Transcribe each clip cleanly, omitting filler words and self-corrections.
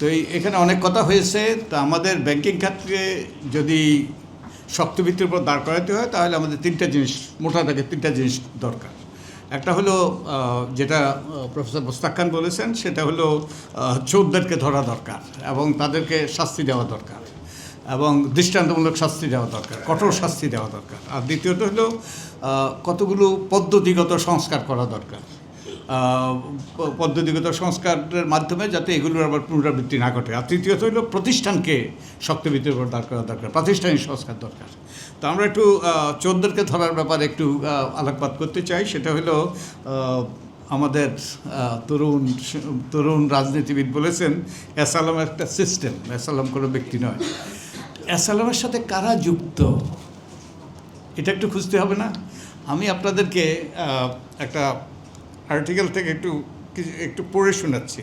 তো এখানে অনেক কথা হয়েছে। তো আমাদের ব্যাংকিং খাতকে যদি শক্ত ভিত্তির উপর দাঁড় করাতে হয় তাহলে আমাদের তিনটা জিনিস, মোটা দাগে তিনটা জিনিস দরকার। একটা হলো যেটা প্রফেসর মোস্তাক খান বলেছেন, সেটা হলো চোরদেরকে ধরা দরকার এবং তাদেরকে শাস্তি দেওয়া দরকার এবং দৃষ্টান্তমূলক শাস্তি দেওয়া দরকার, কঠোর শাস্তি দেওয়া দরকার। আর দ্বিতীয়ত হলো কতগুলো পদ্ধতিগত সংস্কার করা দরকার, পদ্ধতিগত সংস্কারের মাধ্যমে যাতে এগুলোর আবার পুনরাবৃত্তি না ঘটে। আর তৃতীয়ত হলো প্রতিষ্ঠানকে শক্ত ভিত্তির উপর দাঁড় করা দরকার, প্রাতিষ্ঠানিক সংস্কার দরকার। তো আমরা একটু চোরদেরকে ধরার ব্যাপারে একটু আলোকপাত করতে চাই। সেটা হলো আমাদের তরুণ রাজনীতিবিদ বলেছেন অ্যাসালাম একটা সিস্টেম, অ্যাসালাম কোনো ব্যক্তি নয়। অ্যাসালামের সাথে কারা যুক্ত এটা একটু খুঁজতে হবে না? আমি আপনাদেরকে একটা আর্টিকেল থেকে একটু পড়ে শোনাচ্ছি।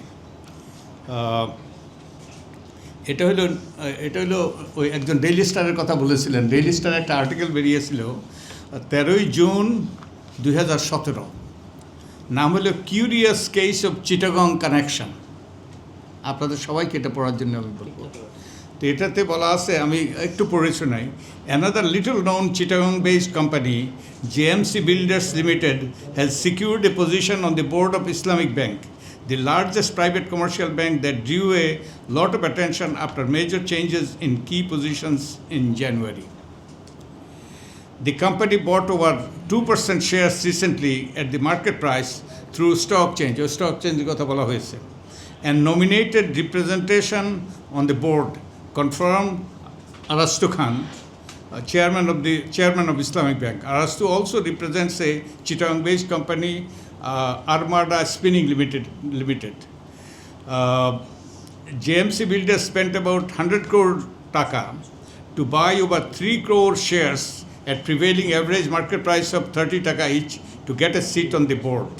এটা হলো ওই একজন ডেইলি স্টারের কথা বলেছিলেন। ডেইলি স্টারে একটা আর্টিকেল বেরিয়েছিল 13ই জুন 2017, নাম হলো curious case of Chittagong connection. আপনাদের সবাইকে এটা পড়ার জন্য আমি বলবো। তো এটাতে বলা আছে, আমি একটু পড়ে শোনাই। Another little known Chittagong based company JMC Builders Limited has secured a position on the board of Islamic Bank, the largest private commercial bank that drew a lot of attention after major changes in key positions in January. The company bought over 2% shares recently at the market price through stock change, or stock change kotha bola hoyese, and nominated representation on the board. Confirmed Arastu Khan, chairman of Islamic Bank. Arastu also represents a Chittagong-based company, Armada Spinning Limited. JMC Builders spent about 100 crore taka to buy over 3 crore shares at prevailing average market price of 30 taka each to get a seat on the board.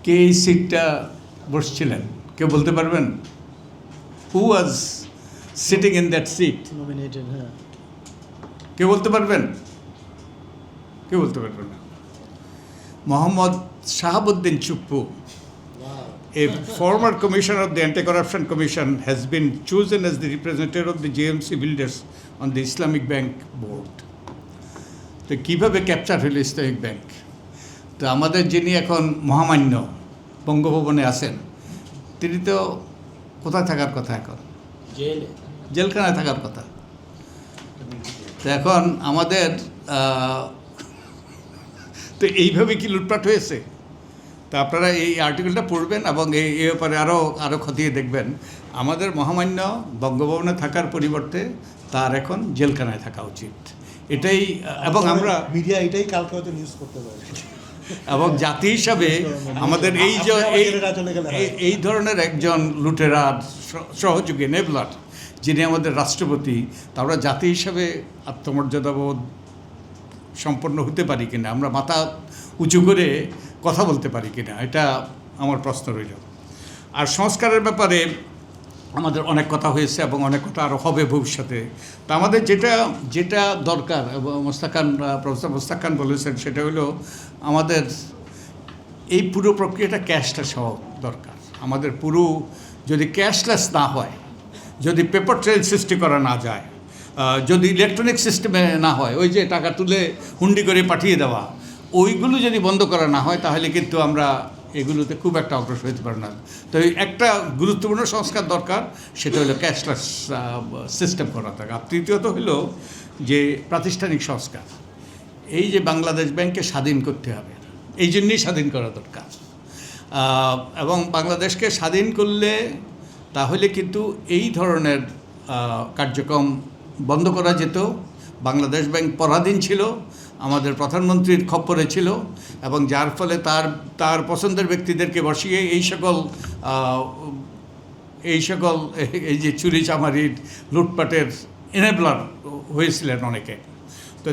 কে এই সিটটা বসছিলেন কেউ বলতে পারবেন? Who was sitting in that seat? Nominated, huh? কেউ বলতে পারবেন? কেউ বলতে পারবেন না। Mohammad Shahabuddin Chuppu, a former commissioner of the Anti-Corruption Commission, has been chosen as the representative of the JMC Builders on the Islamic Bank board. তো কীভাবে ক্যাপচার হলো ইসলামিক ব্যাংক? তো আমাদের যিনি এখন মহামান্য বঙ্গভবনে আছেন, তিনি তো কোথায় থাকার কথা? এখন জেলখানায় থাকার কথা। তো এখন আমাদের তো এইভাবে কি লুটপাট হয়েছে? তো আপনারা এই আর্টিকেলটা পড়বেন এবং এই ব্যাপারে আরও খতিয়ে দেখবেন। আমাদের মহামান্য বঙ্গভবনে থাকার পরিবর্তে তার এখন জেলখানায় থাকা উচিত, এটাই। এবং আমরা মিডিয়া এটাই কালকে হয়তো নিউজ করতে পারি। এবং জাতি হিসাবে আমাদের এই ধরনের একজন লুটেরা সহযোগী নেবলার যিনি আমাদের রাষ্ট্রপতি, তা আমরা জাতি হিসাবে আত্মমর্যাদাবোধ সম্পন্ন হতে পারি কিনা, আমরা মাথা উঁচু করে কথা বলতে পারি কিনা, এটা আমার প্রশ্ন রইল। আর সংস্কারের ব্যাপারে আমাদের অনেক কথা হয়েছে এবং অনেক কথা আরও হবে ভবিষ্যতে। তা আমাদের যেটা দরকার, প্রফেসর মোস্তাক খান বলেছেন, সেটা হলো আমাদের এই পুরো প্রক্রিয়াটা ক্যাশলেস হওয়া দরকার। আমাদের পুরো যদি ক্যাশলেস না হয়, যদি পেপার ট্রেল সৃষ্টি করা না যায়, যদি ইলেকট্রনিক সিস্টেমে না হয়, ওই যে টাকা তুলে হুন্ডি করে পাঠিয়ে দেওয়া, ওইগুলো যদি বন্ধ করা না হয়, তাহলে কিন্তু আমরা এগুলোতে খুব একটা অগ্রসর হতে পারে না। তো একটা গুরুত্বপূর্ণ সংস্কার দরকার, সেটা হলো ক্যাশলেস সিস্টেম করা দরকার। তৃতীয়ত হলো যে প্রাতিষ্ঠানিক সংস্কার। এই যে বাংলাদেশ ব্যাংককে স্বাধীন করতে হবে, এই জন্যই স্বাধীন করা দরকার। এবং বাংলাদেশকে স্বাধীন করলে তাহলে কিন্তু এই ধরনের কার্যক্রম বন্ধ করা যেত। বাংলাদেশ ব্যাংক পরাধীন ছিল, আমাদের প্রধানমন্ত্রীর খপ্পরে ছিল, এবং যার ফলে তার পছন্দের ব্যক্তিদেরকে বসিয়ে এই সকল যে চুরি চামারির লুটপাটের এনেবলার হয়েছিলেন অনেকে। তো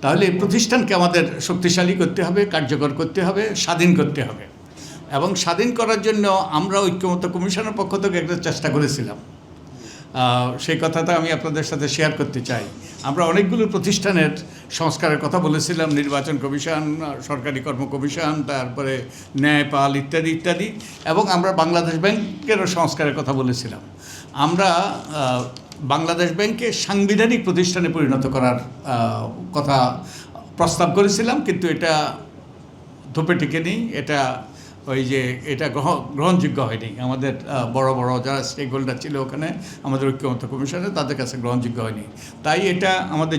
তাহলে এই প্রতিষ্ঠানকে আমাদের শক্তিশালী করতে হবে, কার্যকর করতে হবে, স্বাধীন করতে হবে। এবং স্বাধীন করার জন্য আমরা ঐক্যমত্য কমিশনের পক্ষ থেকে একটা চেষ্টা করেছিলাম। সেই কথাটা আমি আপনাদের সাথে শেয়ার করতে চাই। আমরা অনেকগুলো প্রতিষ্ঠানের সংস্কারের কথা বলেছিলাম, নির্বাচন কমিশন, সরকারি কর্ম কমিশন, তারপরে ন্যায়পাল ইত্যাদি ইত্যাদি, এবং আমরা বাংলাদেশ ব্যাংকেরও সংস্কারের কথা বলেছিলাম। আমরা বাংলাদেশ ব্যাংকে সাংবিধানিক প্রতিষ্ঠানে পরিণত করার কথা প্রস্তাব করেছিলাম, কিন্তু এটা ধোপে টিকেনি, এটা গ্রহণযোগ্য হয়নি। আমাদের বড় বড় যারা স্টেক হোল্ডার ছিল ওখানে, আমাদের ঐক্যমত্য কমিশনে, তাদের কাছে গ্রহণযোগ্য হয়নি। তাই এটা আমাদের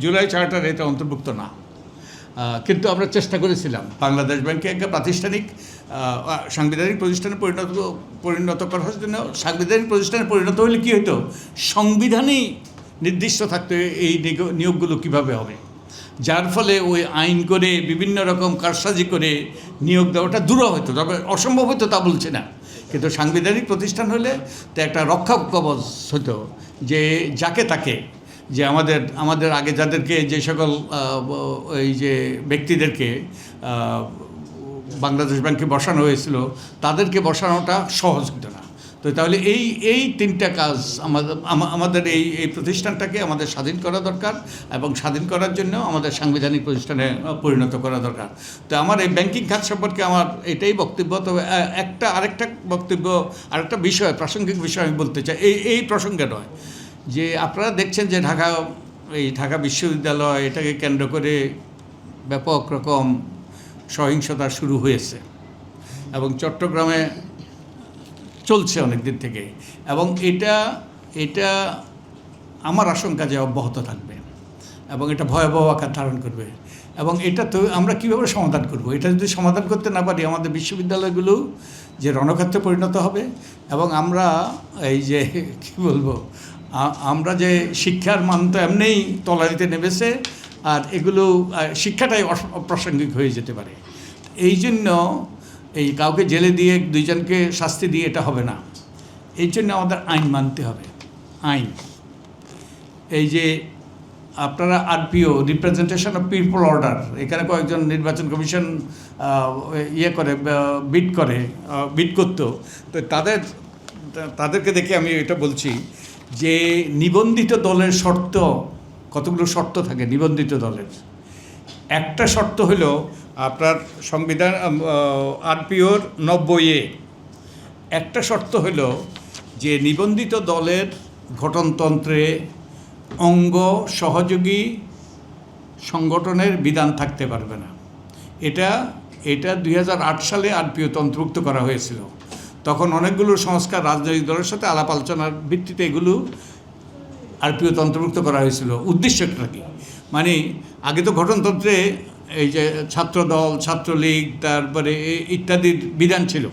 জুলাই চার্টারে এটা অন্তর্ভুক্ত না। কিন্তু আমরা চেষ্টা করেছিলাম বাংলাদেশ ব্যাংকে একটা প্রাতিষ্ঠানিক সাংবিধানিক প্রতিষ্ঠানে পরিণত করার জন্য। সাংবিধানিক প্রতিষ্ঠানে পরিণত হলে কী হতো, সংবিধানেই নির্দিষ্ট থাকতে এই নিয়োগগুলো কীভাবে হবে, যার ফলে ওই আইন করে বিভিন্ন রকম কারসাজি করে নিয়োগ দেওয়াটা দূর হতো। তবে অসম্ভব হতো তা বলছে না, কিন্তু সাংবিধানিক প্রতিষ্ঠান হলে তো একটা রক্ষা কবচ হতো, যে যাকে তাকে, যে আমাদের আগে যাদেরকে, যে সকল এই যে ব্যক্তিদেরকে বাংলাদেশ ব্যাংকে বসানো হয়েছিল, তাদেরকে বসানোটা সহজ হতো না। তো তাহলে এই তিনটা কাজ আমাদের এই প্রতিষ্ঠানটাকে আমাদের স্বাধীন করা দরকার, এবং স্বাধীন করার জন্য আমাদের সাংবিধানিক প্রতিষ্ঠানে পরিণত করা দরকার। তো আমার এই ব্যাংকিং খাত সম্পর্কে আমার এটাই বক্তব্য। তবে আরেকটা বিষয়, প্রাসঙ্গিক বিষয় আমি বলতে চাই, এই প্রসঙ্গে নয়, যে আপনারা দেখছেন যে ঢাকা বিশ্ববিদ্যালয়, এটাকে কেন্দ্র করে ব্যাপক রকম সহিংসতা শুরু হয়েছে, এবং চট্টগ্রামে চলছে অনেক দিন থেকে, এবং এটা আমার আশঙ্কা যে অব্যাহত থাকবে, এবং এটা ভয়াবহ আকার ধারণ করবে। এবং এটা তো আমরা কীভাবে সমাধান করব? এটা যদি সমাধান করতে না পারি, আমাদের বিশ্ববিদ্যালয়গুলো যে রণক্ষেত্রে পরিণত হবে, এবং আমরা এই যে কী বলবো, আমরা যে শিক্ষার মান তো এমনিই তলানিতে নেমেছে, আর এগুলো শিক্ষাটাই অপ্রাসঙ্গিক হয়ে যেতে পারে। এই জন্য এই কাউকে জেলে দিয়ে দুইজনকে শাস্তি দিয়ে এটা হবে না। এই জন্য আমাদের আইন মানতে হবে, আইন। এই যে আপনারা RPO, representation of people order, এখানে কয়েকজন নির্বাচন কমিশন বিড করতো, তো তাদেরকে দেখে আমি এটা বলছি যে নিবন্ধিত দলের শর্ত, কতগুলো শর্ত থাকে নিবন্ধিত দলের। একটা শর্ত হলো আপনার সংবিধান আরপিওর 90A একটা শর্ত হলো যে নিবন্ধিত দলের গঠনতন্ত্রে অঙ্গ সহযোগী সংগঠনের বিধান থাকতে পারবে না। এটা 2008 সালে আরপিওতে অন্তর্ভুক্ত করা হয়েছিল। তখন অনেকগুলো সংস্কার রাজনৈতিক দলের সাথে আলাপ আলোচনার ভিত্তিতে এগুলো আরপিওতে অন্তর্ভুক্ত করা হয়েছিল। উদ্দেশ্যটা কি? মানে আগে তো গঠনতন্ত্রে এই যে ছাত্রদল, ছাত্রলীগ, তারপরে ইত্যাদির বিধান ছিল।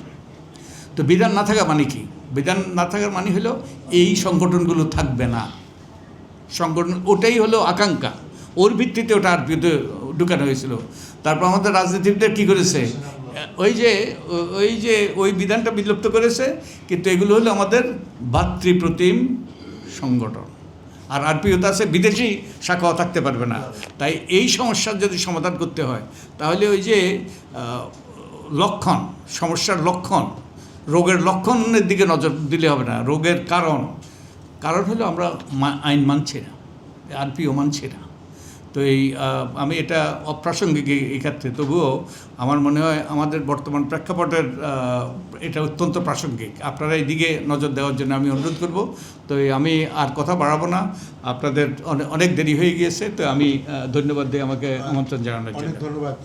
তো বিধান না থাকা মানে কি? বিধান না থাকার মানে হলো এই সংগঠনগুলো থাকবে না। ওটাই হলো আকাঙ্ক্ষা, ওর ভিত্তিতে ওটা আরপিওতে ঢুকানো হয়েছিল। তারপর আমাদের রাজনীতিবিদরা কী করেছে, ওই বিধানটা বিলুপ্ত করেছে, কিন্তু এগুলো হলো আমাদের ভাতৃপ্রতিম সংগঠন। আর আরপিওতে আছে বিদেশি শাখাও থাকতে পারবে না। তাই এই সমস্যার যদি সমাধান করতে হয়, তাহলে ওই যে সমস্যার লক্ষণ, রোগের লক্ষণের দিকে নজর দিলে হবে না। রোগের কারণ হলো আমরা আইন মানছি না, আরপিও মানছি না। তো আমি এটা অপ্রাসঙ্গিক এই ক্ষেত্রে, তবুও আমার মনে হয় আমাদের বর্তমান প্রেক্ষাপটের এটা অত্যন্ত প্রাসঙ্গিক। আপনারা এই দিকে নজর দেওয়ার জন্য আমি অনুরোধ করব। তো আমি আর কথা বাড়াবো না, আপনাদের অনেক দেরি হয়ে গিয়েছে। তো আমি ধন্যবাদ দিই আমাকে আমন্ত্রণ জানানোর জন্য। অনেক ধন্যবাদ।